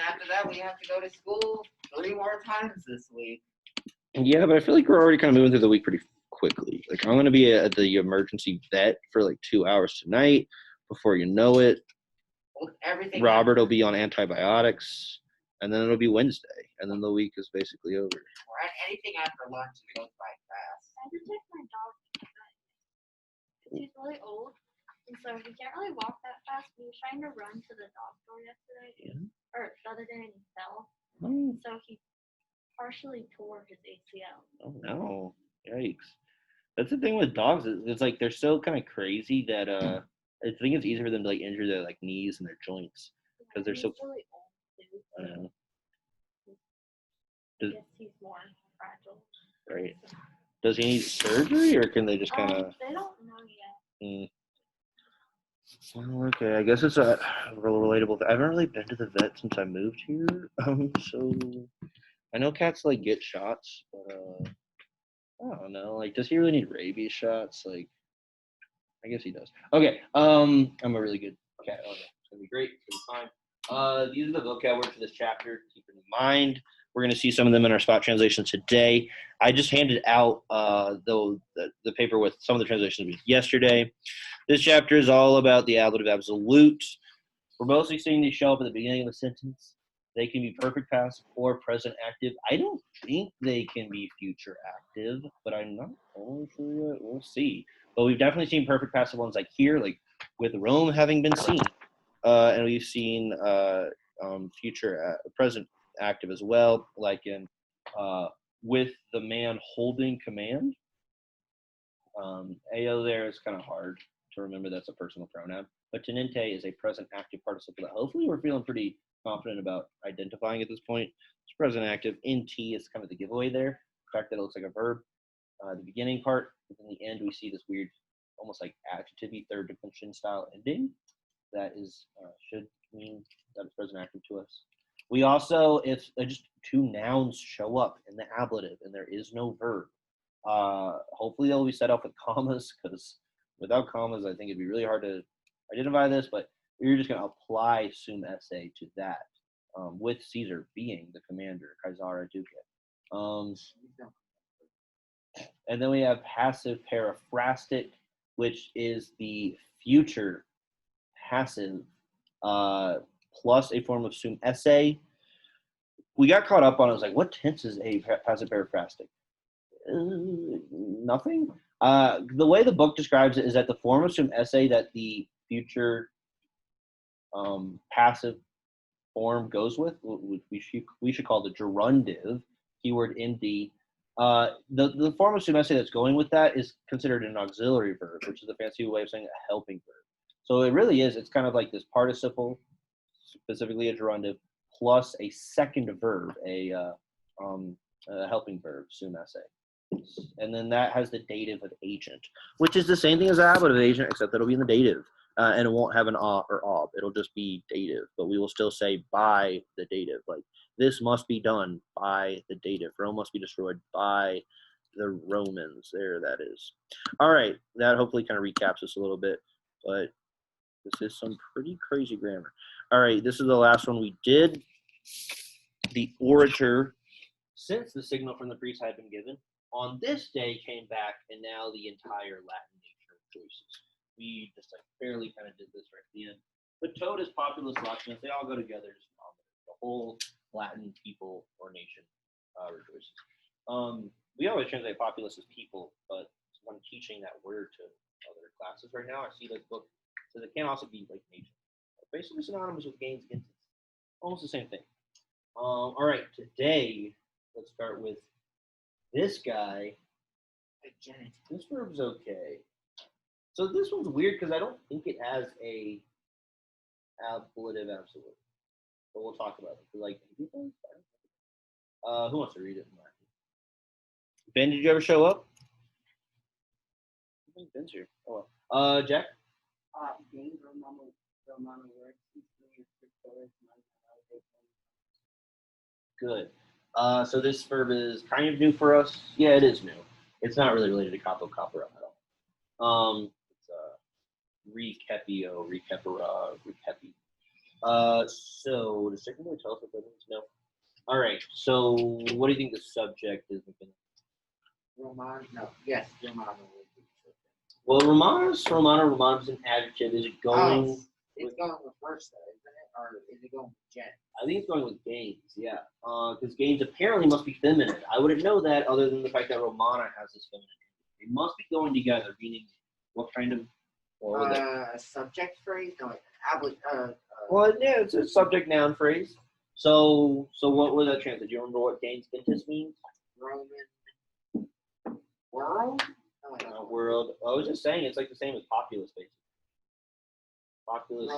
after that, we have to go to school 3 more times this week. Yeah, but I feel like we're already kind of moving through the week pretty quickly. Like, I'm going to be at the emergency vet for like 2 hours tonight. Before you know it, Everything. Robert will be on antibiotics, and then it'll be Wednesday, and then the week is basically over. Or anything after lunch, it goes by fast. I had to take my dog to the vet. He's really old, and so he can't really walk that fast. He was trying to run to the dog door yesterday, or the other day, and he fell. Oh. So he partially tore his ACL. Oh no! Yikes! That's the thing with dogs. It's like they're so kind of crazy that I think it's easier for them to like injure their like knees and their joints because they're so. Really old too. So I guess he's more fragile. Right. Does he need surgery, or can they just kind of? They don't know yet. Well, okay. I guess it's a real relatable. I haven't really been to the vet since I moved here. So I know cats like get shots, but I don't know. Like, does he really need rabies shots? Like, I guess he does. Okay. I'm a really good cat owner. It's gonna be great. It's gonna be fine. These are the vocab words for this chapter. Keep it in mind. We're going to see some of them in our spot translations today. I just handed out the paper with some of the translations yesterday. This chapter is all about the ablative absolute. We're mostly seeing these show up at the beginning of a sentence. They can be perfect past or present active. I don't think they can be future active, but I'm not totally sure yet. We'll see. But we've definitely seen perfect passive ones like here, like with Rome having been seen. And we've seen future present active as well, like in with the man holding command. AO there is kind of hard to remember. That's a personal pronoun. But tenente is a present active participle that hopefully we're feeling pretty confident about identifying at this point. It's present active. NT is kind of the giveaway there. The fact that it looks like a verb. The beginning part, but in the end we see this weird, almost like adjective-y third declension style ending. That is should mean that it's present active to us. We also, if just 2 nouns show up in the ablative and there is no verb, hopefully they'll be set up with commas, because without commas, I think it'd be really hard to identify this, but you're just going to apply sum esse to that, with Caesar being the commander, Caesare Duce. And then we have passive periphrastic, which is the future passive plus a form of sum esse. We got caught up on it. I was like, what tense is a passive periphrastic? Nothing. The way the book describes it is that the form of sum esse that the future passive form goes with, we should call the gerundive, keyword MD. The form of sum esse that's going with that is considered an auxiliary verb, which is a fancy way of saying a helping verb. So it really is. It's kind of like this participle, specifically a gerundive, plus a second verb, a helping verb, sum esse. And then that has the dative of agent, which is the same thing as ablative agent, except that it'll be in the dative. And it won't have an a or ob. It'll just be dative, but we will still say by the dative. Like, this must be done by the dative. Rome must be destroyed by the Romans. There, that is. All right, that hopefully kind of recaps this a little bit, but this is some pretty crazy grammar. All right, this is the last one we did. The orator, since the signal from the priest had been given, on this day came back, and now the entire Latin nation rejoices. We just like barely kind of did this right at the end. But totus populus Latinus, they all go together. The whole Latin people or nation rejoices. We always translate populus as people, but when teaching that word to other classes right now, I see this book says it can also be like nation. Basically synonymous with gains against it. Almost the same thing. All right, today let's start with this guy. This verb's okay. So this one's weird because I don't think it has a ablative absolute. But we'll talk about it. Like, who wants to read it in Latin? Ben, did you ever show up? I think Ben's here. Oh, well. Jack? Good. So this verb is kind of new for us. Yeah, it is new. It's not really related to capo capora at all. It's recepio, recepera, receppi. So does Chicken Boy tell us what that means? No. All right. So what do you think the subject is? Roman, no, yes, Romano would be. Well, Romana's an adjective. Is it going? Oh, it's going with versa, isn't it? Or is it going with gen? I think it's going with Gaines. Yeah. Because Gaines apparently must be feminine. I wouldn't know that other than the fact that Romana has this feminine. They must be going together. Meaning, what kind of? What would that? Subject phrase? No, Well, yeah, it's a subject noun phrase. So what would that translate? Do you remember what Gaines Gintis means? Roman world? No, I don't know. World. I was just saying it's like the same as populace, basically. Populace.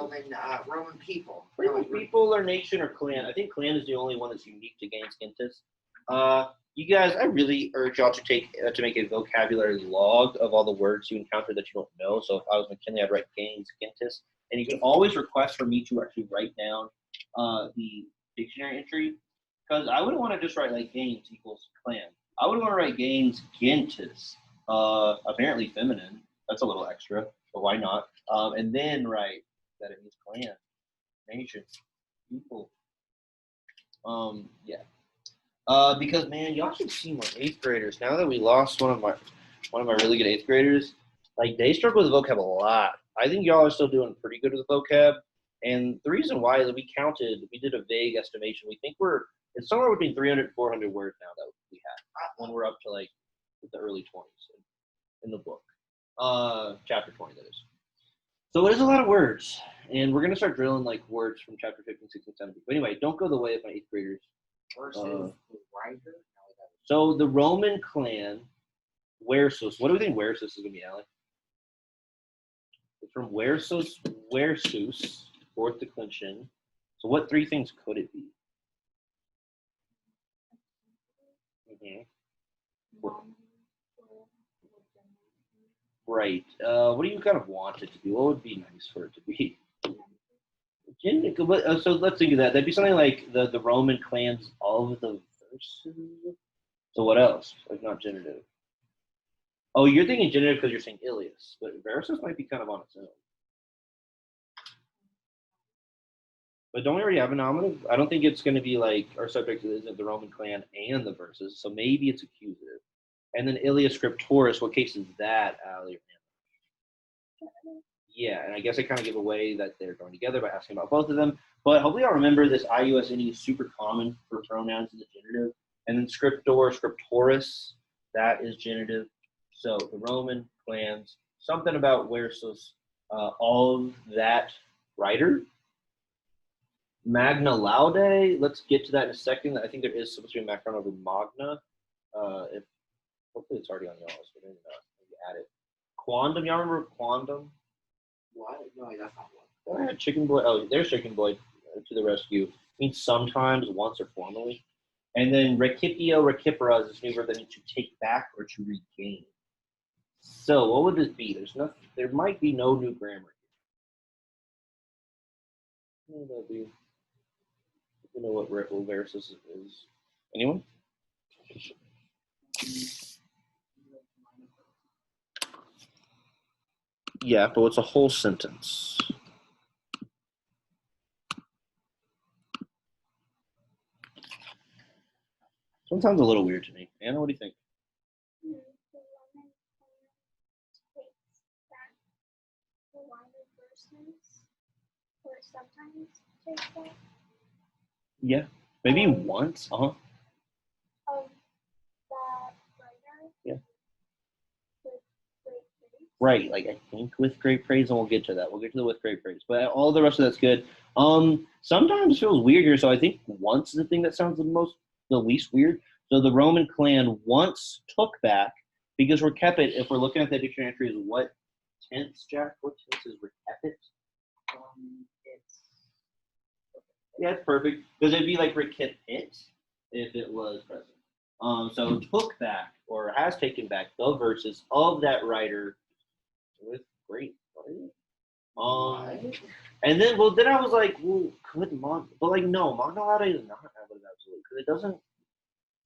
Roman people. Roman people or nation or clan. I think clan is the only one that's unique to Gaines Gintis. You guys, I really urge y'all to make a vocabulary log of all the words you encounter that you don't know. So if I was McKinley, I'd write Gaines Gintis, and you can always request for me to actually write down the dictionary entry, because I wouldn't want to just write like Gaines equals clan. I would want to write Gaines Gintis, apparently feminine. That's a little extra, but why not? And then write that it means clan, nation, people. Yeah. Because man, y'all should see my 8th graders. Now that we lost one of my really good 8th graders, like they struggle with vocab a lot. I think y'all are still doing pretty good with vocab. And the reason why is we did a vague estimation. We think it's somewhere between 300 and 400 words now that we have when we're up to like the early 20s in the book. Chapter 20, that is. So it is a lot of words. And we're going to start drilling like words from chapter 15, 16, 17. But anyway, don't go the way of my 8th graders. Versus the writer? So the Roman clan, Versus. What do we think Versus is going to be, Alec? It's from Versus, fourth declension. So what 3 things could it be? Right. What do you kind of want it to be? What would be nice for it to be? So let's think of that. That'd be something like the Roman clans of the verses. So what else? Like not genitive. Oh, you're thinking genitive because you're saying Ilias, but Versus might be kind of on its own. But don't we already have a nominative? I don't think it's going to be like our subject isn't the Roman clan and the verses, so maybe it's accusative. And then Ilias Scriptoris, what case is that, Ali? Yeah, and I guess I kind of give away that they're going together by asking about both of them. But hopefully I'll remember this IUSNE is super common for pronouns in the genitive. And then Scriptor, Scriptoris, that is genitive. So the Roman clans, something about Versus of that writer. Magna Laude, let's get to that in a second. I think there is supposed to be a macron over Magna. Hopefully it's already on y'all's, but maybe not. Maybe add it. Quandam, y'all remember Quandam? What? No, that's not one. Chicken Boy. Oh, there's Chicken Boy to the rescue. Means sometimes, once, or formally. And then recipio, recipera is this new verb that means to take back or to regain. So what would this be? There might be no new grammar here. What would that be? You know what Versus is? Anyone? Yeah, but it's a whole sentence. Sometimes a little weird to me. Anna, what do you think? Yeah, maybe once. Yeah. Right, like I think with great praise, and we'll get to that. We'll get to the with great praise, but all the rest of that's good. Sometimes it feels weird here, so I think once is the thing that sounds the least weird. So the Roman clan once took back, because recipit, if we're looking at the dictionary entry, is what tense, Jack? What tense is recipit? Yeah, it's perfect. Because it'd be like recipit if it was present. So took back or has taken back the verses of that writer with great praise. And then I was like, well, could but like no, Magna Laude does not have an absolute because it doesn't.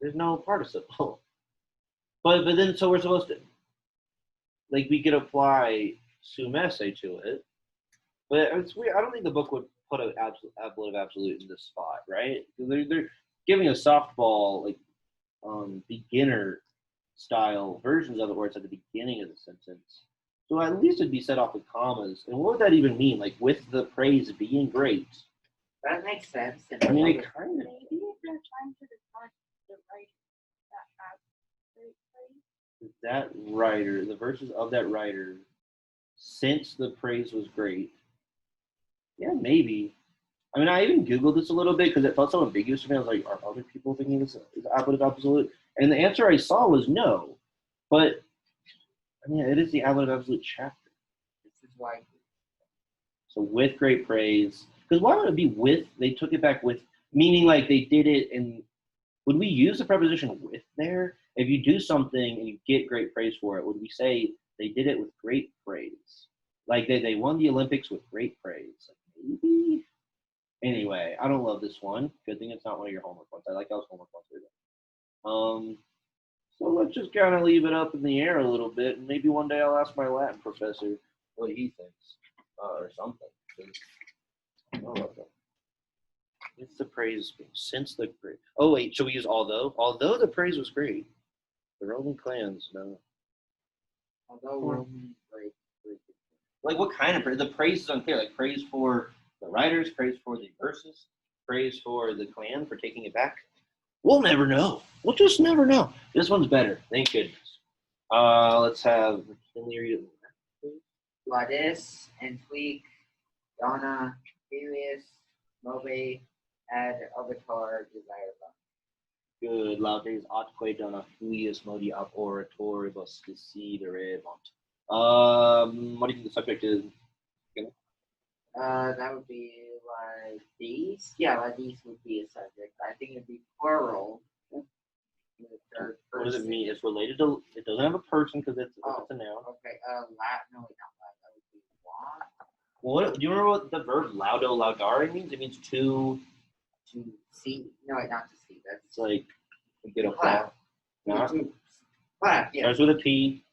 There's no participle. But then so we're supposed to like we could apply sum esse to it. But it's weird. I don't think the book would put an ablative absolute in this spot, right? They're giving a softball like beginner style versions of it where it's at the beginning of the sentence. So at least it'd be set off with commas. And what would that even mean? Like with the praise being great. That makes sense. I mean, it kind of. Maybe if they're trying to decide the writer that has great praise. That writer, the verses of that writer, since the praise was great. Yeah, maybe. I mean, I even Googled this a little bit because it felt so ambiguous to me. I was like, are other people thinking this is ablative absolute? And the answer I saw was no. But, I mean, it is the ablative absolute chapter. This is why. So with great praise. Because why would it be with? They took it back with, meaning like they did it in, would we use the preposition with there? If you do something and you get great praise for it, would we say they did it with great praise? Like they won the Olympics with great praise. Like maybe? Anyway, I don't love this one. Good thing it's not one of your homework ones. I like those homework ones. So let's just kind of leave it up in the air a little bit, and maybe one day I'll ask my Latin professor what he thinks, or something. I love that. It's the praise since the praise. Oh wait, should we use although? Although the praise was great, the Roman clans no. Although Roman great. Like what kind of praise? The praise is unclear. Like praise for the writers, praise for the verses, praise for the clan for taking it back. We'll never know. We'll just never know. This one's better. Thank goodness. Let's have McKinley read it. Gladys, Antweek, Donna, Helios, Mobe, Ad, Avatar, Desirable. Good. Laudes atque dona Julius modi ab oratoribus desiderevant. What do you think the subject is? That would be like these. Yeah, like these would be a subject. I think it'd be plural. In the third What does it person. mean? It's related to. It doesn't have a person because it's a noun. Okay. Latin. No, wait, not Latin. That would be what? Well, what, do you remember what the verb laudo laudare means? It means to. To see. No, wait, not to see. That's It's like get a clap. Not. To clap. Yeah. Starts with a P.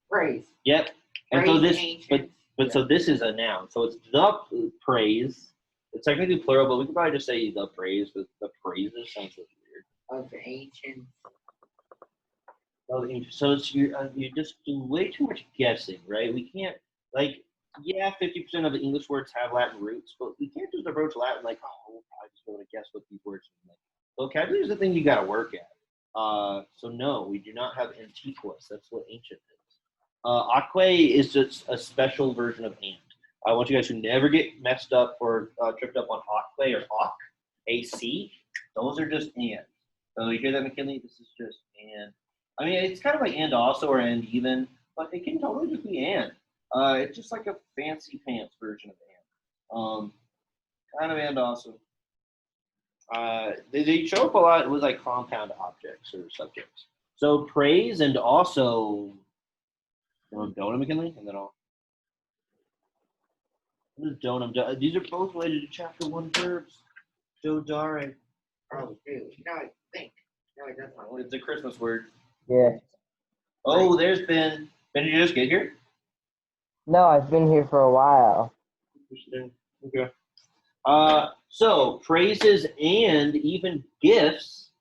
Praise. Yep. And so Praise this, ancient. but so this is a noun. So it's the praise. It's technically plural, but we could probably just say the praise. But the praises sounds really weird. Of ancient. So it's you just do way too much guessing, right? We can't like 50% of the English words have Latin roots, but we can't just approach Latin like I just want to guess what these words mean. Vocabulary is the thing you got to work at. So no, we do not have antiquus. That's what ancient is. Aquae is just a special version of and. I want you guys to never get messed up or tripped up on aquae or awk, AC. Those are just and. So you hear that, McKinley? This is just and. I mean, it's kind of like and also or and even, but it can totally just be and. It's just like a fancy pants version of and. Kind of and also. They show up a lot with like compound objects or subjects. So praise and also. Donum, McKinley, and then I'll. What is donum? These are both related to chapter 1 verbs. Dodare. Oh, dude. No, I think. No, it doesn't. It's a Christmas word. Yeah. Oh, there's Ben. Ben, did you just get here? No, I've been here for a while. Okay. So praises and even gifts.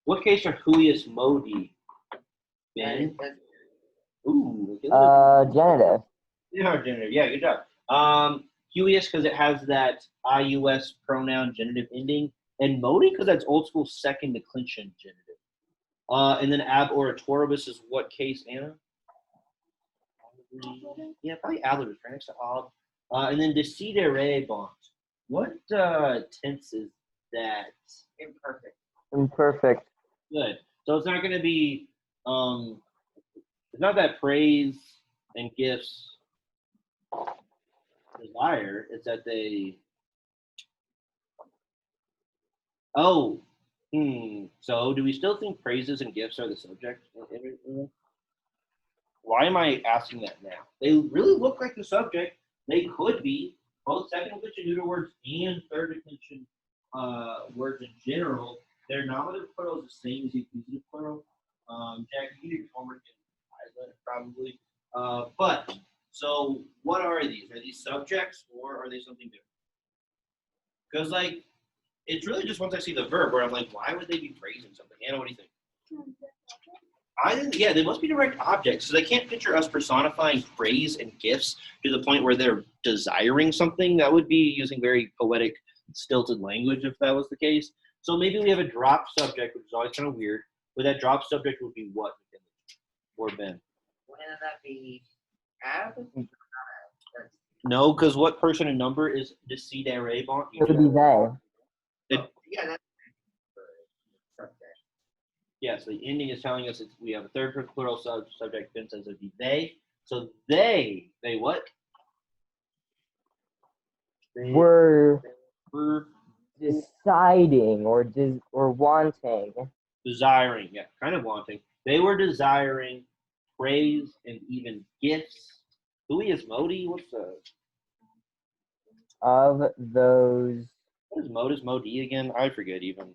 What case are Julius Modi? Ben. Ooh. Genitive. Yeah, genitive. Yeah, good job. Huius because it has that IUS pronoun genitive ending, and Modi because that's old school second declension genitive. And then ab oratoribus is what case, Anna? Yeah, probably ablative, right next to ob. And then desiderebant. What tense is that? Imperfect. Imperfect. Good. So it's not going to be. It's not that praise and gifts desire. It's that they. Oh. So do we still think praises and gifts are the subject? Why am I asking that now? They really look like the subject. They could be both second declension neuter words and third declension words in general. Their nominative plural is the same as the accusative plural. Jack, you do your homework in Iceland, probably. But so what are these? Are these subjects or are they something different? Because, like, it's really just once I see the verb where I'm like, why would they be praising something? Anna, what do you think? I think, yeah, they must be direct objects. So they can't picture us personifying praise and gifts to the point where they're desiring something. That would be using very poetic, stilted language if that was the case. So maybe we have a drop subject, which is always kind of weird. But that drop subject would be what? Or Ben? Wouldn't that be ab? No, because what person and number is decidere bon? It would be they. Yeah, that's subject. Yeah, so the ending is telling us we have a third person plural subject. Ben says it'd be they. So they what? They Were were deciding or wanting. desiring, yeah, kind of wanting. They were desiring praise and even gifts. Hui is Modi? What's the Of those. what is modus Modi again? I forget even.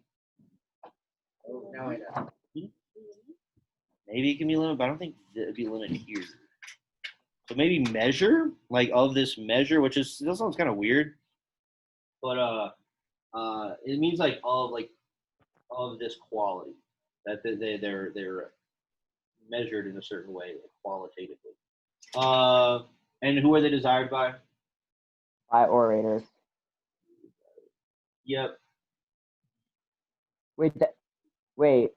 No, I don't. Maybe it can be limited, but I don't think it'd be limited here. So maybe measure, like of this measure, which is that sounds kind of weird, but it means like of this quality that they're measured in a certain way, like qualitatively. And who are they desired by? By orators. Yep. Wait.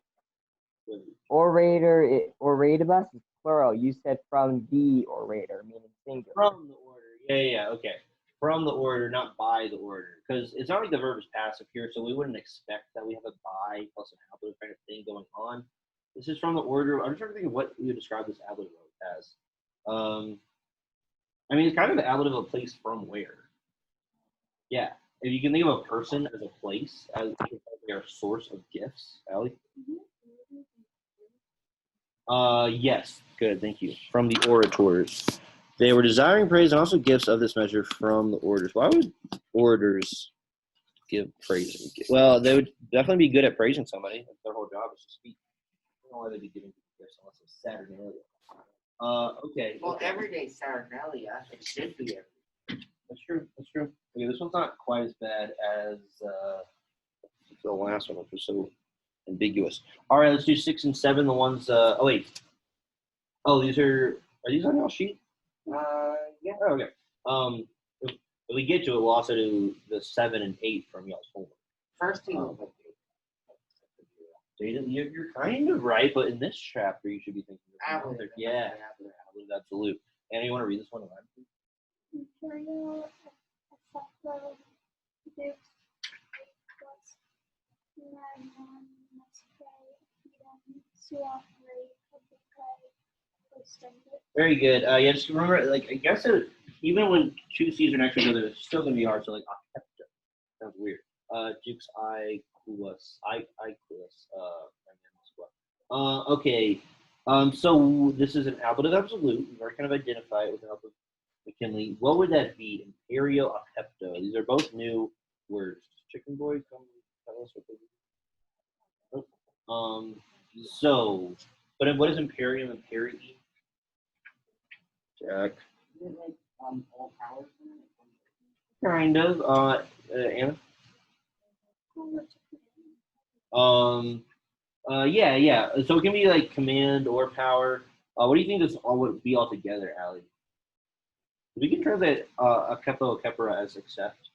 Orator, oratibus is plural. You said from the orator, meaning singular. From the order. Yeah, okay. From the order, not by the order. Because it's not like the verb is passive here, so we wouldn't expect that we have a by plus an ablative kind of thing going on. This is from the order. I'm trying to think of what we would describe this ablative as. I mean, it's kind of the ablative of a place from where. Yeah. If you can think of a person as a place, as their source of gifts, Allie? Yes. Good, thank you. From the orators. They were desiring praise and also gifts of this measure from the orators. Why would orators give praise and gifts? Well, they would definitely be good at praising somebody. Their whole job is to speak. I don't know why they'd be giving gifts unless it's Saturnalia. Okay. Well, okay. everyday Saturnalia, it should be every. That's true. Okay, this one's not quite as bad as the last one, which was so ambiguous. All right, let's do 6 and 7. The ones. Oh wait. Oh, these are these on your sheet? Yeah. Oh, okay. If we get to it, we'll also do the 7 and 8 from y'all's homework. First two will Jada, you're kind of right, but in this chapter, you should be thinking of Ablative. yeah, ablative absolute. Anna, you want to read this one? Imperial Acceptable Dukes was Very good. Yeah, just remember, like, I guess even when two C's are next to each other, it's still going to be hard. So, like, accepta. Sounds weird. Dukes okay. So this is an ablative absolute. We've already kind of identified it with the help of McKinley. What would that be? Imperial accepto. These are both new words. Chicken boy, come tell us what they do. So, but what is imperium and peri? Jack. Is it like all powers? Kind of. Anna. Yeah. So it can be like command or power. What do you think this all would be all together, Allie? We can translate akepo akepera as accept.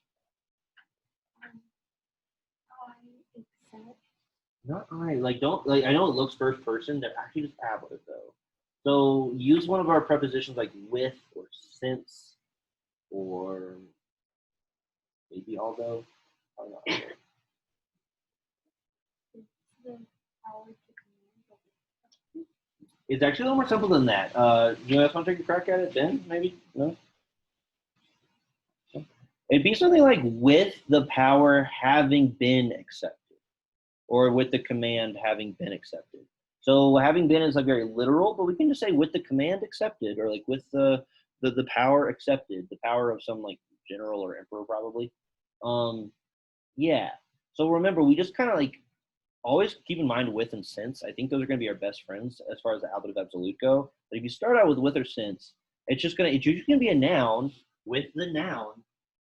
Not I. Like don't like. I know it looks first person. They're actually just ablative though. So use one of our prepositions like with or since or maybe although. I don't know. It's actually a little more simple than that. You guys want to take a crack at it then? Maybe? No? It'd be something like with the power having been accepted or with the command having been accepted. So having been is like very literal, but we can just say with the command accepted or like with the power accepted, the power of some like general or emperor probably. Yeah. So remember, we just kind of like always keep in mind with and since. I think those are going to be our best friends as far as the ablative absolute go. But if you start out with or since, it's usually going to be a noun with the noun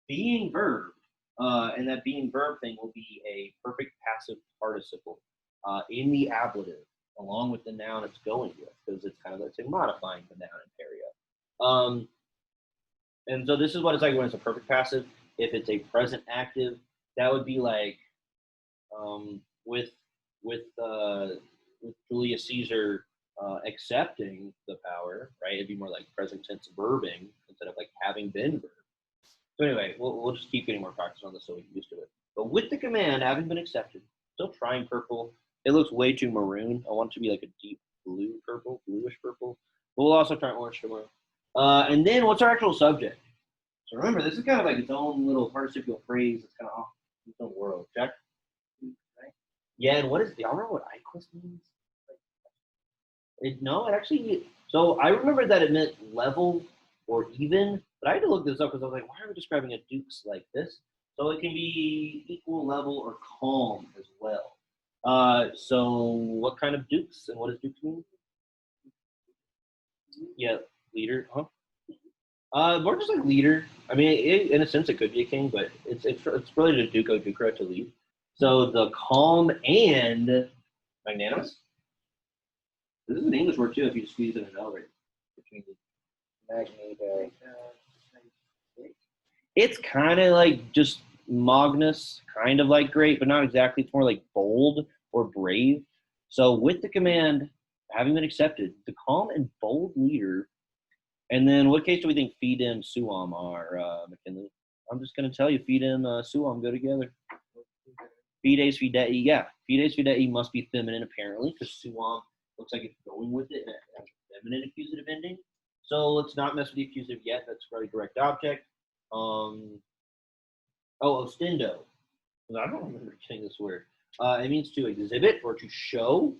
being verb And that being verb thing will be a perfect passive participle in the ablative, along with the noun it's going with, because it's kind of, let's say, modifying the noun imperative. And so this is what it's like when it's a perfect passive. If it's a present active, that would be like with Julius Caesar accepting the power, right? It'd be more like present tense verbing instead of like having been verb. So anyway, we'll just keep getting more practice on this so we get used to it. But with the command having been accepted, still trying purple. It looks way too maroon. I want it to be like a deep blue purple, bluish purple. But we'll also try orange tomorrow. And then what's our actual subject? So remember, this is kind of like its own little participial phrase. It's kind of off in its own world. Check. Right? Yeah, and what is, y'all remember what Iquist means? No, it actually, so I remember that it meant level or even, but I had to look this up because I was like, why are we describing a dukes like this? So it can be equal, level, or calm as well. So what kind of dukes and what does dukes mean? Yeah, leader, huh? More just like leader. I mean, in a sense, it could be a king, but it's related to duco, ducra, to lead. So the calm and magnanimous. This is an English word too. If you just squeeze in an L right between the magnate. It's kind of like just Magnus, kind of like great, but not exactly. It's more like bold or brave. So with the command having been accepted, the calm and bold leader. And then what case do we think Fidem, Suam are, McKinley? I'm just going to tell you, Fidem, Suam go together. Fides, Fidei, yeah. Fides, Fidei must be feminine apparently, because Suam looks like it's going with it. It has a feminine accusative ending. So let's not mess with the accusative yet. That's very direct object. Ostendo. I don't remember getting this word. It means to exhibit or to show.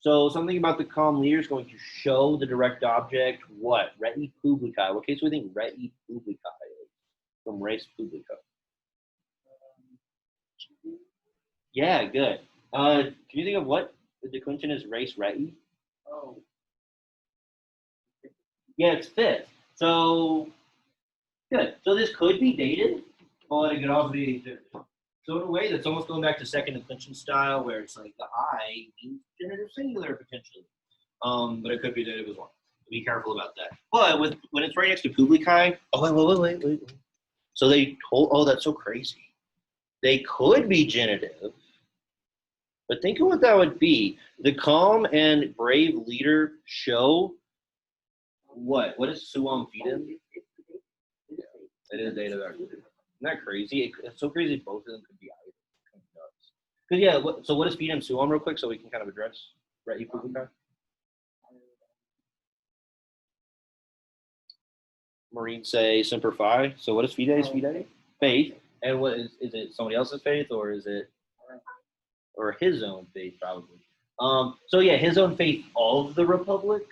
So something about the calm leader is going to show the direct object. What? Reti publicae. What case do we think reti publicae is? From res publica. Yeah, good. Can you think of what the declension is res reti? Oh. Yeah, it's fifth. So good. So this could be dated, but it could also be so in a way that's almost going back to second declension style, where it's like the I means genitive singular potentially. But it could be dative as well. Be careful about that. But when it's right next to publicae, wait. So they told, oh, that's so crazy. They could be genitive, but think of what that would be. The calm and brave leader show what? What is Suam Fidem? Yeah, it is dative actually. Isn't that crazy? It's so crazy both of them could be either. Because yeah, so what is Fidem Suam real quick so we can kind of address Reti publicae? Marines say Semper Fi. So what is Fides? Fidei? Faith. And what is it somebody else's faith or is it or his own faith probably? So yeah, his own faith of the Republic.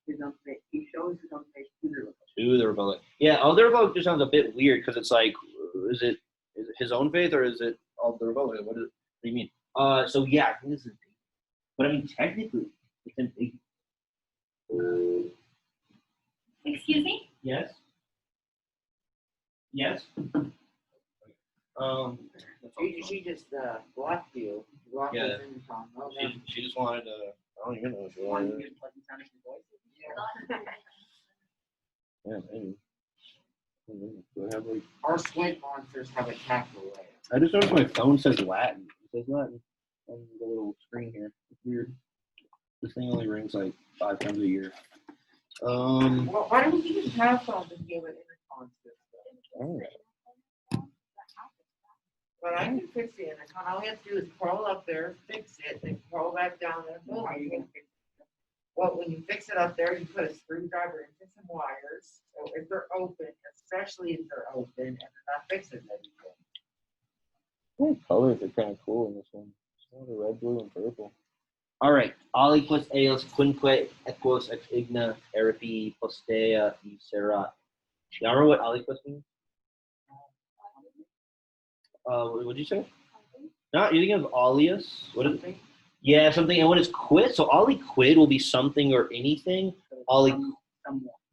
His own faith. He shows his own faith to the Republic. To the Republic. Yeah, of the Republic just sounds a bit weird because it's like, is it his own faith or is it of the Republic? What do you mean? So yeah, I think this is big. But I mean technically it's in big. Excuse me? Yes. Yes. She just blocked you. Blocked Yeah. us in the song. Oh, no. She just wanted to. I don't even know if she Wanted wanted. to get pleasant sounding voices. Yeah, maybe. Do I have like? Our sweat monsters have attacked the way. I just noticed my phone says Latin. It says Latin on the little screen here. It's weird. This thing only rings like 5 times a year. Well, why don't we just have phones and give it intercom system? Oh. But I can fix the intercom. All we have to do is crawl up there, fix it, then crawl back down there. Boom, you can fix it. Well, when you fix it up there, you put a screwdriver into some wires. So if they're open, especially if they're open and they're not fixing anything. The colors are kind of cool in this one. It's the red, blue, and purple. All right. Aliquis eos quinque equos ex igna eripi postea serat. Y'all remember what aliquis means? What did you say? No, you're thinking of alias. What is it? Yeah, something. And when it's quid, so aliquid will be something or anything. Someone.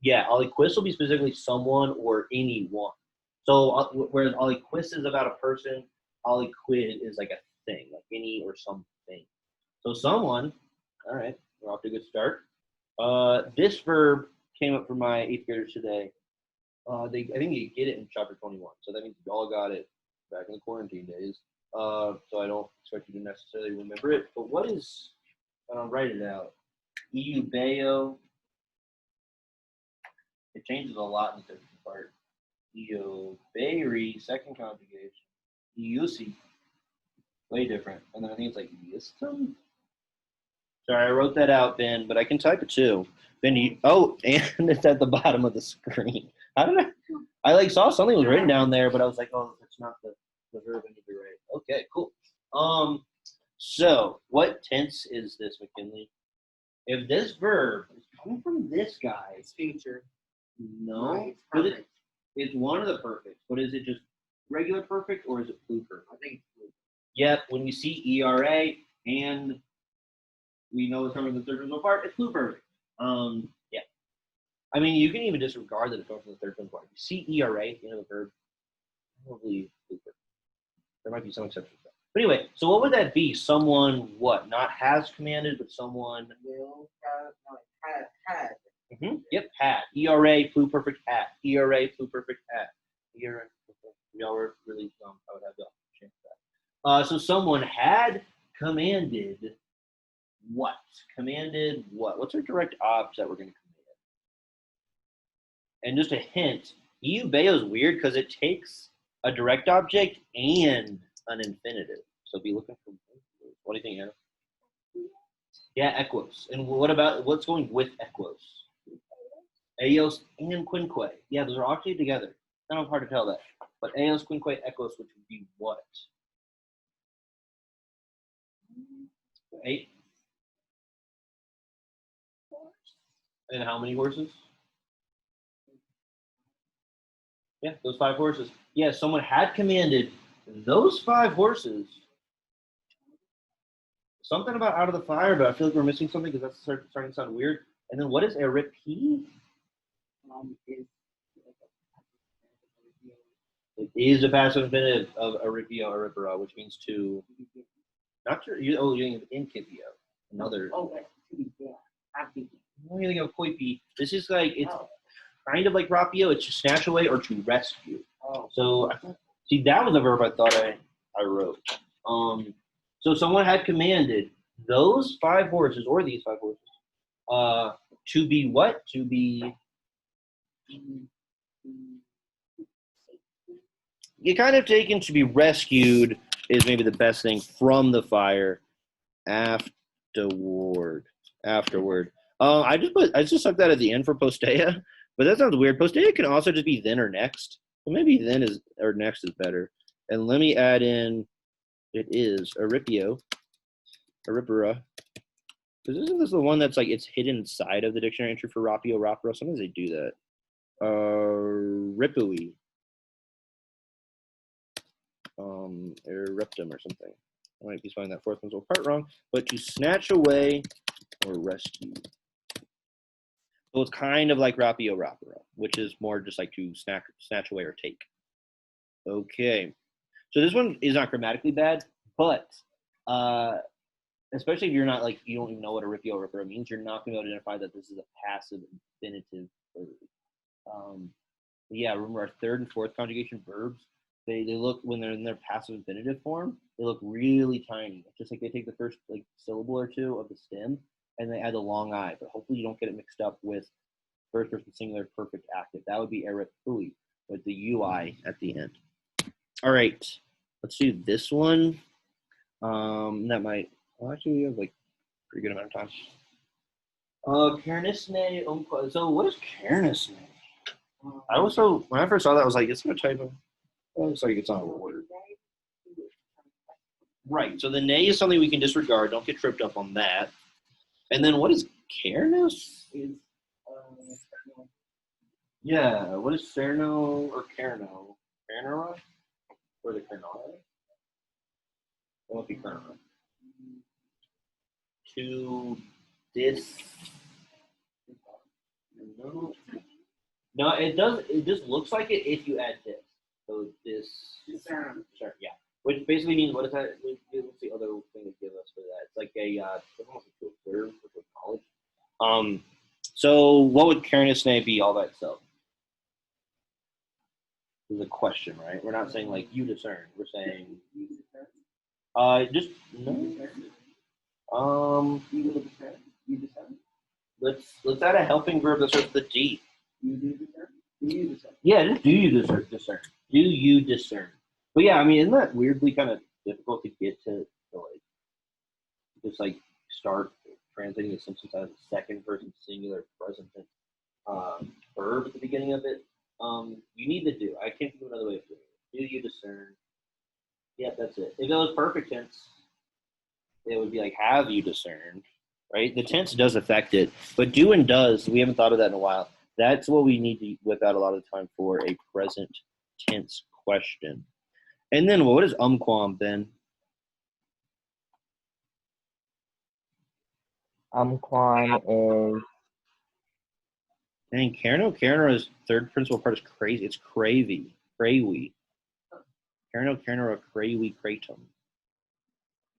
Yeah, aliquis will be specifically someone or anyone. So whereas aliquis is about a person, aliquid is like a thing, like any or something. So someone, all right, we're off to a good start. This verb came up for my 8th graders today. I think you get it in chapter 21. So that means you all got it back in the quarantine days. So I don't expect you to necessarily remember it. But what is, I'll write it out. Eubeo. It changes a lot in the second part. Eobeiri, second conjugation. Eusi, way different. And then I think it's like eustum. Sorry, I wrote that out, Ben, but I can type it too. Ben, and it's at the bottom of the screen. How did I like saw something was written down there, but I was like, oh, it's not the verb I need to write. Okay, cool. So what tense is this, McKinley? If this verb is coming from this guy, It's future. no, Right, it's but perfect. it's one of the perfects. But is it just regular perfect or is it pluperfect? I think it's Yep, when you see ERA and we know it's coming from the third principal part, it's pluperfect. Yeah. I mean, you can even disregard that it's coming from the third principal part. You see ERA at the end of the verb, probably pluperfect. There might be some exceptions. But anyway, so what would that be? Someone what? Not has commanded, but someone. will have, no, had. Yep, had. ERA, pluperfect, had. ERA, pluperfect, had. ERA, y'all were really dumb. I would have to change that. So someone had commanded what? Commanded what? What's our direct object that we're going to command? And just a hint, eubeo is weird because it takes a direct object and an infinitive. So be looking for, what do you think, Anna? Yeah, equos. And what's going with equos? Eos and quinque. Yeah, those are actually together. Kind of hard to tell that. But eos, quinque, equos, which would be what? 8. And how many horses? Yeah, those 5 horses. Yeah, someone had commanded those 5 horses. Something about out of the fire, but I feel like we're missing something because that's starting to sound weird. And then what is eripi? It is a passive infinitive of eripio, eripera, which means to. Not sure. You're thinking of incipio. Another. Oh, that's to be born. Not be. I'm thinking of coipi. This is like it's kind of like rapio. It's to snatch away or to rescue. Oh. So see, that was a verb I thought I wrote. So someone had commanded those 5 horses or these 5 horses to be what? To be. You kind of taken to be rescued is maybe the best thing from the fire afterward. I just stuck that at the end for postea, but that sounds weird. Postea can also just be then or next. Well, maybe then is or next is better. And let me add in, it is eripio, eripera. Because isn't this the one that's like it's hidden inside of the dictionary entry for rapio, rapera? Sometimes they do that. Ripui. Eruptum or something. I might be spelling that 4th principal part wrong, but to snatch away or rescue. So it's kind of like rapio, rapera, which is more just like to snatch away or take. Okay. So this one is not grammatically bad, but especially if you're not like, you don't even know what a ripio or ripera means, you're not going to identify that this is a passive infinitive verb. Yeah, remember our 3rd and 4th conjugation verbs, they look, when they're in their passive infinitive form, they look really tiny. It's just like they take the first like syllable or 2 of the stem and they add the long I, but hopefully you don't get it mixed up with first person singular perfect active. That would be eripui with the UI at the end. All right, let's do this one. That might, well, actually we have like a pretty good amount of time. Cairnisne umqua. So what is cairnisne? I also, when I first saw that, I was like, it's not a typo. It looks like it's on a word. Right. So the nay is something we can disregard. Don't get tripped up on that. And then what is cairnus? Yeah. What is cerno or cairno? Cairnera? Or the cairnara? It won't be cairnera. To this. No, it does. It just looks like it if you add this. So this Discern. Sure, yeah. Which basically means what is that? What's the other thing they give us for that? It's like a it's almost like to observe with knowledge. So what would Cairnesne be all by itself? Is a question, right? We're not saying like you discern. We're saying just no. You discern. You discern. Let's add a helping verb that starts with the D. You do discern. Do you discern? Yeah, just do you discern? Do you discern? But yeah, I mean, isn't that weirdly kind of difficult to get to like just like start translating the sentence as a second person singular present tense verb at the beginning of it? You need to do. I can't think of another way of doing it. Do you discern? Yeah, that's it. If it was perfect tense, it would be like have you discerned, right? The tense does affect it, but do and does, we haven't thought of that in a while. That's what we need to whip out a lot of the time for a present tense question. And then what is umquam then? Umquam is Dang, Carno's third principal part is crazy. It's cravey. Crawy. Carnora crawy kratom.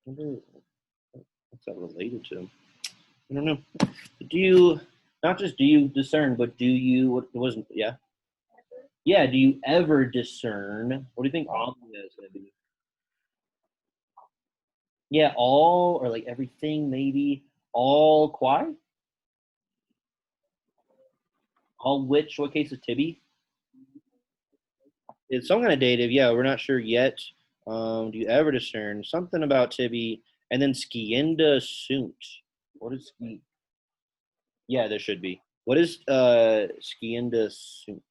What's that related to? I don't know. Do you, not just do you discern, but do you, what wasn't, yeah? Yeah, do you ever discern? What do you think omnia is going to be? Yeah, all, or like everything, maybe. All quai? All which, what case is Tibby? It's some kind of dative, yeah, we're not sure yet. Do you ever discern? Something about Tibby, and then skienda sunt. What is ski? Yeah, there should be. What is skienda sunt?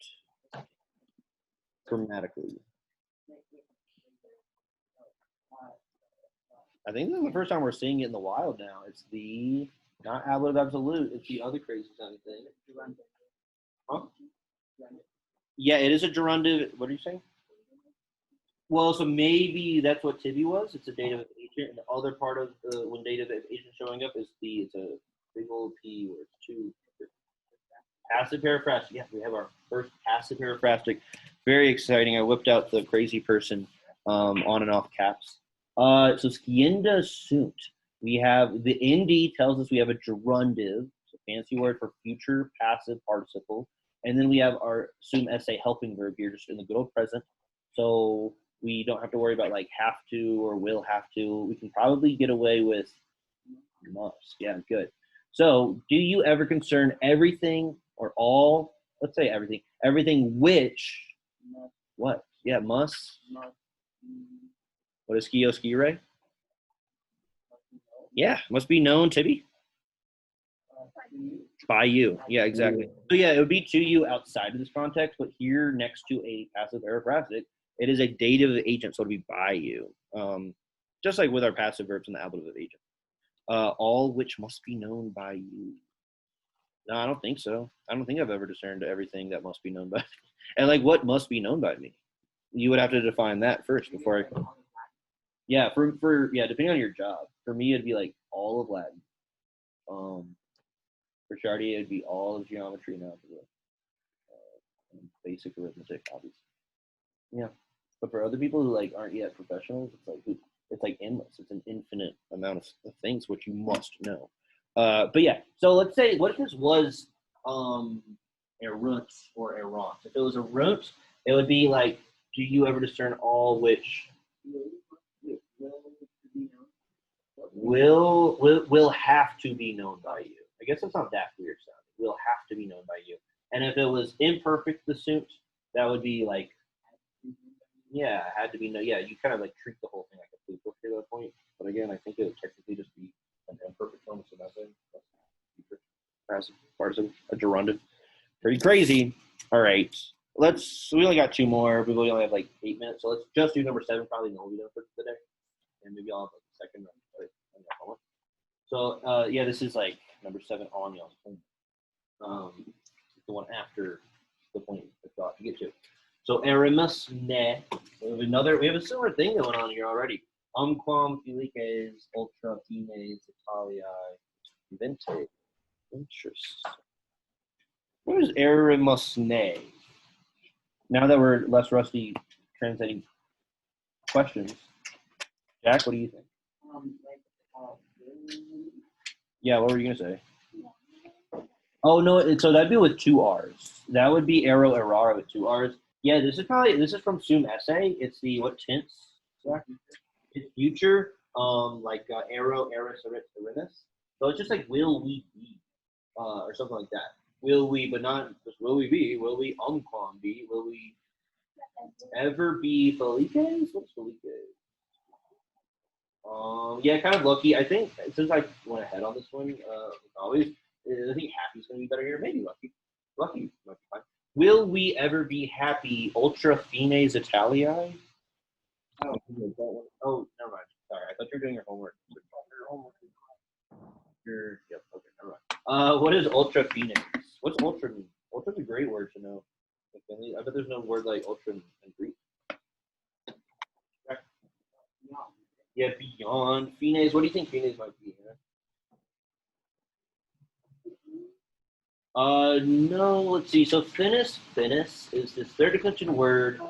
Grammatically. I think this is the first time we're seeing it in the wild now. It's the, not ablative absolute, it's the other crazy sounding thing. Huh? Yeah, it is a gerundive. What are you saying? Well, so maybe that's what Tibby was. It's a dative agent. And the other part of the when dative agent showing up is it's a big old P where it's two. Passive paraphrastic. Yeah, we have our first passive paraphrastic. Very exciting. I whipped out the crazy person on and off caps. So skienda sunt. We have the ND tells us we have a gerundive, it's a fancy word for future passive participle. And then we have our sum essay helping verb here, just in the good old present. So we don't have to worry about like have to or will have to. We can probably get away with must. Yeah, good. So do you ever concern everything or all? Let's say everything. Everything which, what? Yeah, must. What is ski ray? Yeah, must be known, Tibby. By you. Yeah, exactly. So yeah, it would be to you outside of this context, but here next to a passive paraphrastic, it is a dative agent, so it'll be by you. Just like with our passive verbs in the ablative agent. All which must be known by you. No, I don't think so. I don't think I've ever discerned everything that must be known by me. And like what must be known by me? You would have to define that first before I. Yeah, for depending on your job. For me, it'd be like all of Latin. For Chartier, it'd be all of geometry and algebra, basic arithmetic, obviously. Yeah, but for other people who like aren't yet professionals, it's like endless. It's an infinite amount of things which you must know. But yeah, so let's say what if this was erunt or errant? If it was erunt, it would be like, do you ever discern all which will have to be known by you? I guess that's not that weird sounding. Will have to be known by you. And if it was imperfect, the sunt, that would be like, yeah, had to be known. Yeah, you kind of like treat the whole thing like a proof to that point. But again, I think it would technically just be an imperfect form of semester. Passive participle, a gerundive. Pretty crazy. All right. We only got two more. We only have like 8 minutes. So let's just do number 7, probably, and then we'll be done for today. And maybe I'll have like a second round. So yeah, this is like number 7 on y'all's homework. The one after the point I thought to get to. So Erimus ne. We have a similar thing going on here already. Umquam felices ultra fines Italiae vente. Interesting. What is Erimus ne? Now that we're less rusty translating questions. Jack, what do you think? Yeah, what were you gonna say? Oh no, so that'd be with 2 R's. That would be arrow errara with 2 R's. Yeah, this is from Zoom essay. It's the what tense? Zach? It's future. Like arrow, eris, eris. So it's just like will we be, or something like that. Will we, but not just will we be? Will we be? Will we ever be Felices? What's Felices? Yeah, kind of lucky. I think since I went ahead on this one, always, I think happy's gonna be better here. Maybe lucky. Lucky might be fine. Will we ever be happy? Ultra fines Italii? Oh, never mind. Sorry, I thought you were doing your homework. Yep. Okay, never mind. What is ultra fines? What's ultra mean? Ultra's a great word to know. I bet there's no word like ultra in Greek. Yeah, beyond fines. What do you think fines might be? No. Let's see. So finis is this third declension word.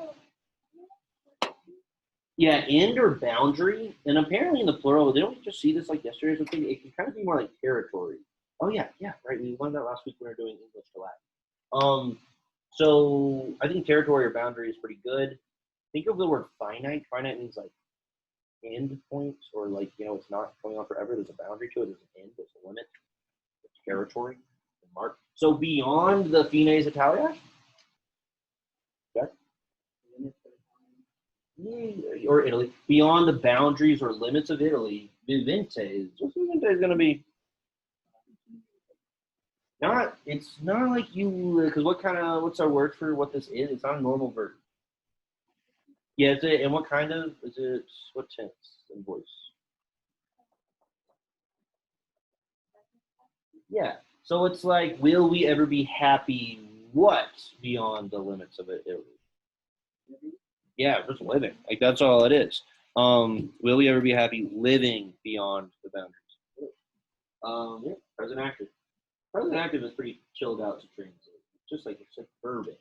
Yeah, end or boundary, and apparently in the plural, they don't just see this like yesterday or something. It can kind of be more like territory. Oh yeah, right. We learned that last week when we were doing English to Latin. So I think territory or boundary is pretty good. Think of the word finite. Finite means like end points, or like it's not going on forever. There's a boundary to it. There's an end. There's a limit. There's territory. Mark. So beyond the fines Italia. Or Italy, beyond the boundaries or limits of Italy, vivente. What's vivente is going to be? Not. It's not like you. Because what's our word for what this is? It's not a normal verb. Yeah, it's and what kind of is it? What tense and voice? Yeah. So it's like, will we ever be happy? What beyond the limits of Italy? Yeah, just living. Like that's all it is. Will we ever be happy living beyond the boundaries? Yeah, present active. Present active is pretty chilled out to translate. It's like verbing.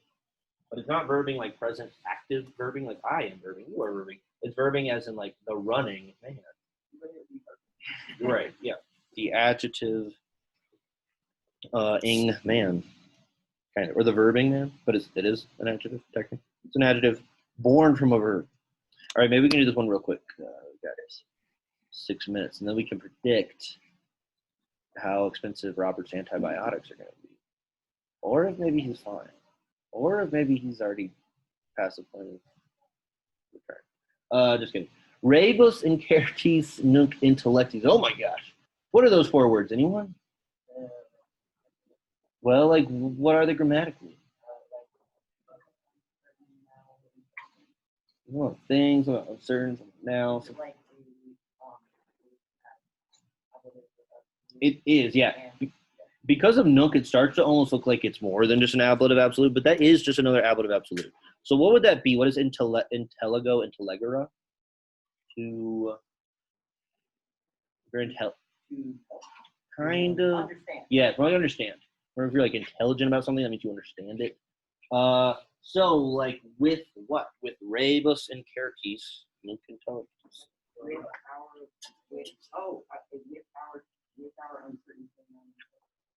But it's not verbing like present active verbing, like I am verbing, you are verbing. It's verbing as in like the running man. Right, yeah. The adjective ing man. Kind of. Or the verbing man, but it is an adjective, technically. It's an adjective born from a verb. All right, maybe we can do this one real quick, guys. 6 minutes, and then we can predict how expensive Robert's antibiotics are going to be. Or if maybe he's fine. Or if maybe he's already past the point of return. Just kidding. Rebus incertis nunc intellectis. Oh my gosh. What are those 4 words? Anyone? Well, like, what are they grammatically? Things, uncertain, now. It is, yeah. Because of nunc, it starts to almost look like it's more than just an ablative absolute, but that is just another ablative absolute. So what would that be? What is intelligo, intellegere? To kind of understand. Yeah, probably understand. Or if you're like intelligent about something, that means you understand it. So like with what? With rebus incertis, nunc intellectis.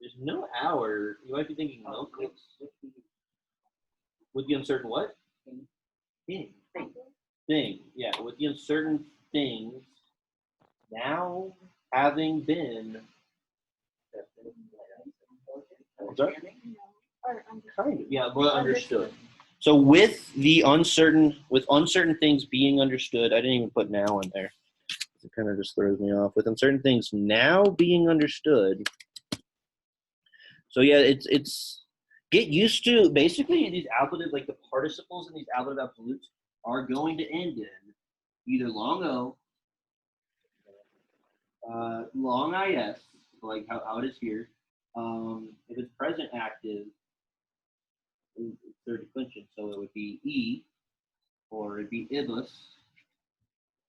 There's no hour. You might be thinking nunc. With the uncertain what? Thing. Yeah, with the uncertain things now having been. Kind of, yeah, but understood. So with uncertain things being understood, I didn't even put now in there. It kind of just throws me off. With uncertain things now being understood. So yeah, it's get used to basically these ablative, like the participles in these ablative absolutes are going to end in either long O, long IS, like how it is here. If it's present active, it's third declension, so it would be E, or it'd be ibus.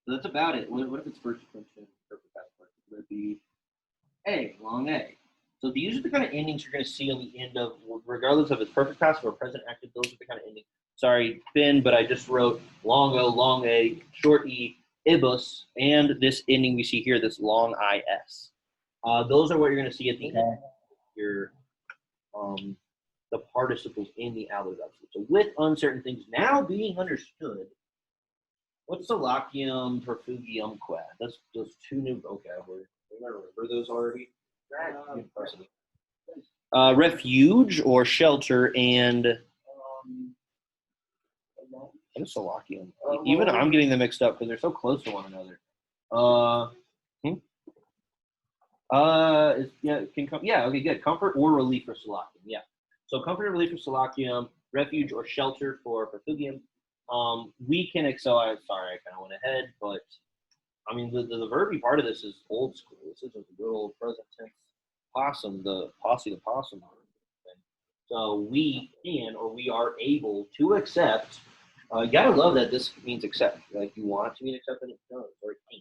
So that's about it. What if it's first declension, perfect past participle? It would be A, long A. So these are the kind of endings you're going to see on the end of, regardless of it's perfect passive or present active, those are the kind of endings Sorry, Ben, but I just wrote long O, long A, short E, ibus, and this ending we see here, this long IS. Those are what you're going to see at the end Okay. of your the participles in the ablative absolute. So with uncertain things now being understood, what's Solacium, Perfugium, Quad? That's those two new vocab words. I remember those already. University. Refuge or shelter and what is Solacium? Even I'm getting them mixed up because they're so close to one another. Okay, good. Comfort or relief for Solacium. Yeah. So comfort or relief for Solacium, refuge or shelter for Perfugium. We can excel. Sorry, I kind of went ahead, but I mean the verby part of this is old school. This is a good old present tense possum, the posse, the possum. Thing. So we can or we are able to accept. You gotta love that this means accept. Like you want it to mean accept, and it does, or it can.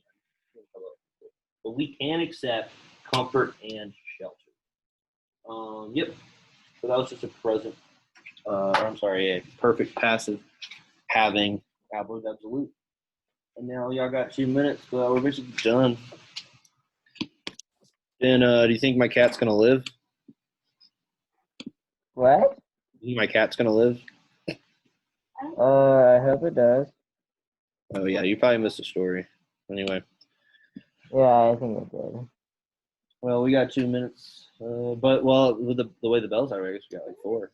But we can accept comfort and shelter. Yep. So that was just a present. A perfect passive having ablative absolute. And now y'all got 2 minutes, so we're basically done. Then, do you think my cat's gonna live? What? You think my cat's gonna live? I hope it does. Oh yeah, you probably missed the story. Anyway, Yeah, I think it did. well, we got 2 minutes. But with the way the bells are, I guess we got like 4.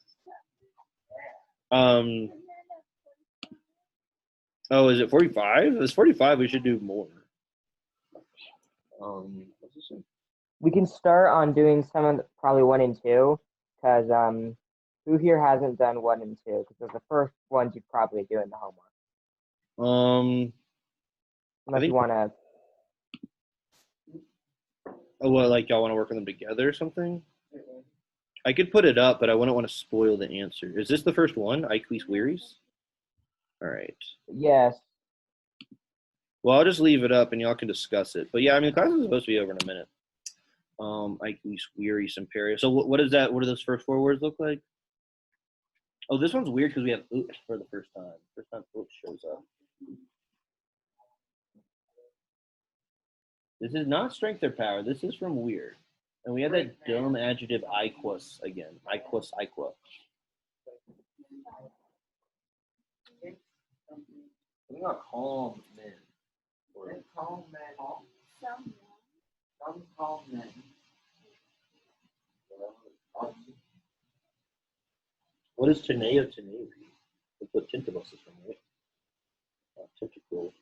Oh, is it 45? If it's 45, we should do more. What's this one? We can start on doing some of probably 1 and 2, because who here hasn't done 1 and 2? Because those are the first ones you'd probably do in the homework. Unless you want to. Oh, well, like y'all want to work on them together or something? I could put it up, but I wouldn't want to spoil the answer. Is this the first one? Iquis Wearies? All right. Yes. Well, I'll just leave it up and y'all can discuss it. But yeah, I mean, class is supposed to be over in a minute. Iquis Wearies Imperia. So what is that? What do those first 4 words look like? Oh, this one's weird because we have oops for the first time. First time oops shows up. This is not strength or power. This is from weird. And we have that dumb adjective iquus again. Iquus, iqua. Something about calm men. Or Calm men. Some calm men. what is Teneo Teneo? That's what Tentibus is from, right? Tentacle.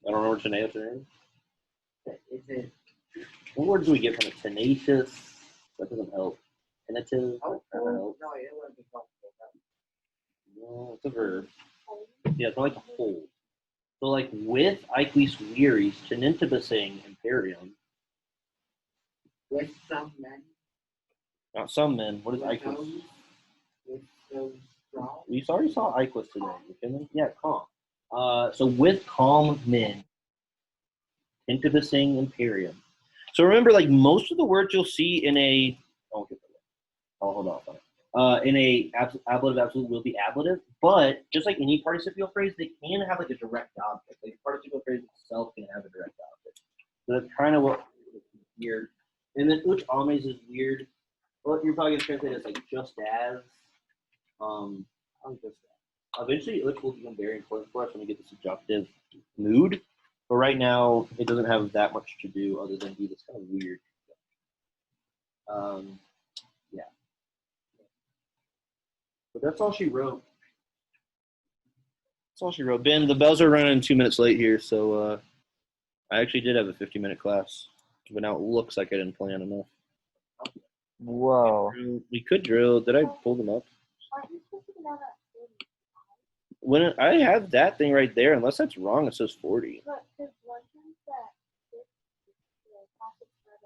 I don't know what Teneo Teneo is. Is it What words do we get from it? Tenacious? That doesn't help. Tentative? helpful? That doesn't help. No, it wouldn't be helpful. No, it's a verb. Yeah, it's like a hold. So, like with Iquis Wearies, Tenentibusing Imperium. With some men. Not some men. What is With Iquis? those. With those strong. We already saw Iquis today. Yeah, calm. So with calm men, Intibusing Imperium. So remember, like most of the words you'll see in a hold on. In a ablative absolute will be ablative, but just like any participial phrase, they can have like a direct object. Like participial phrase itself can have a direct object. So that's kind of what weird. And then uch ames is weird. Well, you're probably gonna translate it as like just as. Just as. Eventually, uch will become very important for us when we get the subjunctive mood. But right now, it doesn't have that much to do other than be this kind of weird. Yeah. But that's all she wrote. That's all she wrote. Ben, the bells are running 2 minutes late here, so I actually did have a 50-minute class, but now it looks like I didn't plan enough. Whoa. We could drill. Did I pull them up? Aren't you supposed to know that? When I have that thing right there, unless that's wrong, it says 40. But there's one thing that this classic for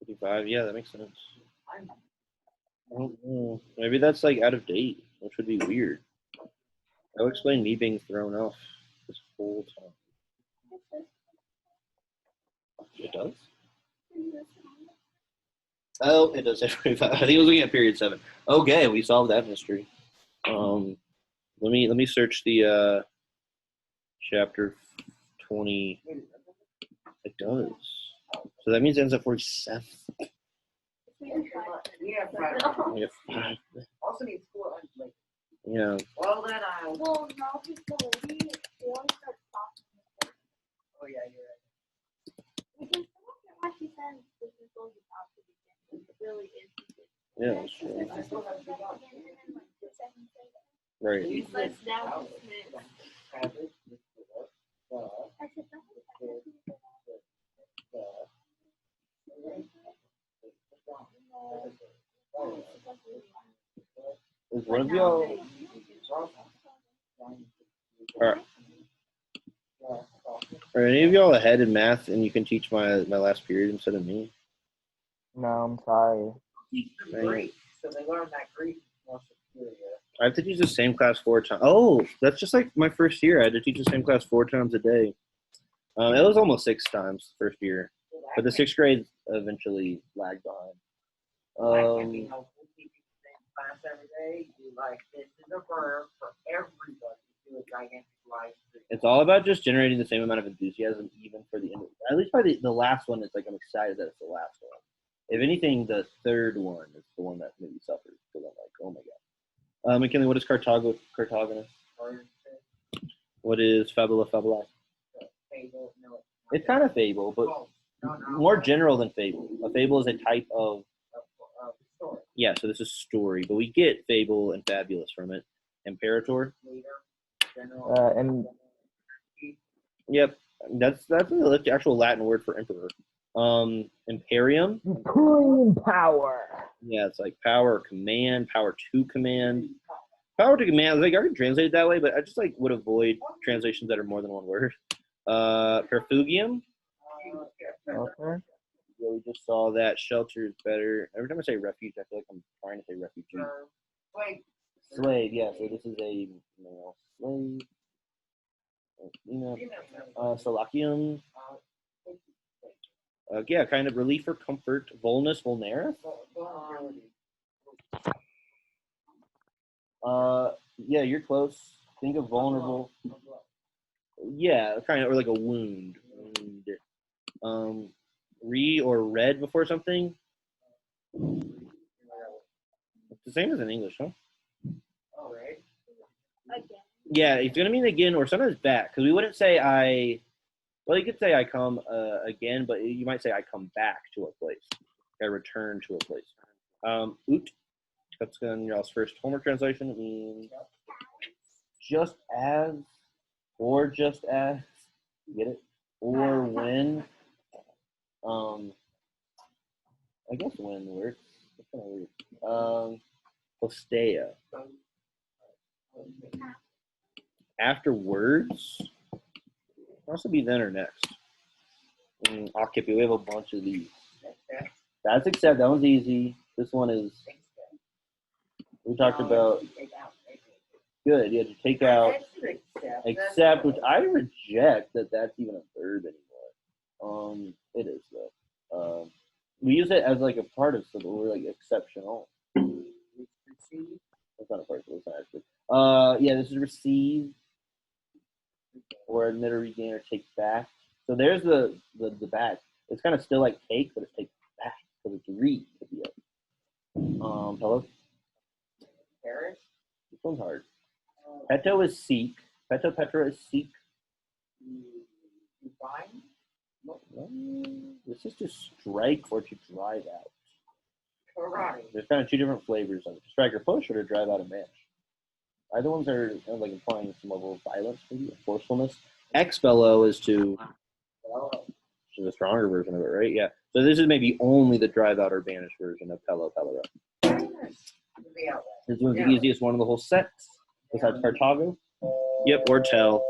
55, yeah, that makes sense. I don't know. Maybe that's like out of date, which would be weird. That would explain me being thrown off this whole time. It does? Oh, it does say 45. I think I was looking at period 7. Okay, we solved that mystery. Let me search the chapter 20. It does. So that means it ends at 47. We have five. We have 5. Also need school. Yeah. Well, then I'll. Well, no, people, we always start talking. Oh, yeah, you're right. Because someone can actually send this is all you have to begin. It really is. Yeah, that's true. I still have to be gone. Right. It's like down to Smith. I said, Is one of y'all are any of y'all ahead in math and you can teach my last period instead of me? No, I'm sorry. Teach them Greek, so they learn that Greek more superior. I have to teach the same class 4 times. Oh, that's just like my first year. I had to teach the same class 4 times a day. It was almost 6 times first year, but the 6th grade eventually lagged behind. Like, can be helpful teaching the same class every day. You like, this is a verb for everybody to do a gigantic life. It's all about just generating the same amount of enthusiasm, even for the end. At least by the last one, it's like I'm excited that it's the last one. If anything, the third one is the one that maybe suffers because I'm like, oh my god. McKinley, what is cartogonous? What is fabula fabulae? Fable, no, It's kind of fable, but more general than fable. A fable is a type of story. yeah. So this is story, but we get fable and fabulous from it. Imperator. Leader, general, And Yep, that's the actual Latin word for emperor. Imperium. supreme power. Yeah, it's like power, command, power to command. Power to command, like I can translate it that way, but I just like would avoid translations that are more than one word. Perfugium. Okay. Yeah, we just saw that. Shelter is better. Every time I say refuge, I feel like I'm trying to say refugee. wait, Slave, yeah. So this is a male slave. Salacium. Yeah, kind of relief or comfort. Vulnus, vulnerus. Yeah, you're close. Think of vulnerable. Yeah, kind of, or like a wound. Re or red before something. It's the same as in English, huh? all right. Again. Yeah, it's gonna mean again or sometimes back because we wouldn't say I. Well, you could say I come again, but you might say I come back to a place. I return to a place. Oot. That's going y'all's first homework translation. It means just as, or just as. You get it? Or when. I guess when works. That's kind of weird. Postea. Afterwards. Also be then or next. Occupy. We have a bunch of these. That's accept. That one's easy. This one is. We talked about. Good. You had to take out. Except, which I reject that that's even a verb anymore. It is though. We use it as like a participle. We're like exceptional. That's not a participle. It's not actually. Yeah, this is receive. Or admit or regain or take back. So there's the back. It's kind of still like take, but it's take back because it's read at the end. Hello? Perish. This one's hard. Peto is seek. Petra is seek. You find? This is to strike or to drive out. Karate. There's kind of 2 different flavors of it. To strike or push or to drive out a match. Either ones are kind of like implying some level of violence, maybe, or forcefulness. Expello is to the stronger version of it, right? Yeah. So this is maybe only the drive out or banish version of Pello, Pellero. This one's the easiest one of the whole set, besides Cartago. Yep, or tell.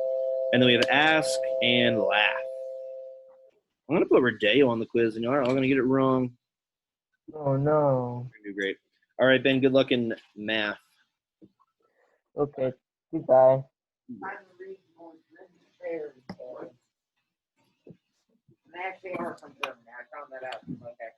And then we have ask and laugh. I'm going to put Rodeo on the quiz, and y'all are all going to get it wrong. Oh no. You're great. All right, Ben, good luck in math. Okay. Goodbye. They actually are from Germany. I found that out. Okay.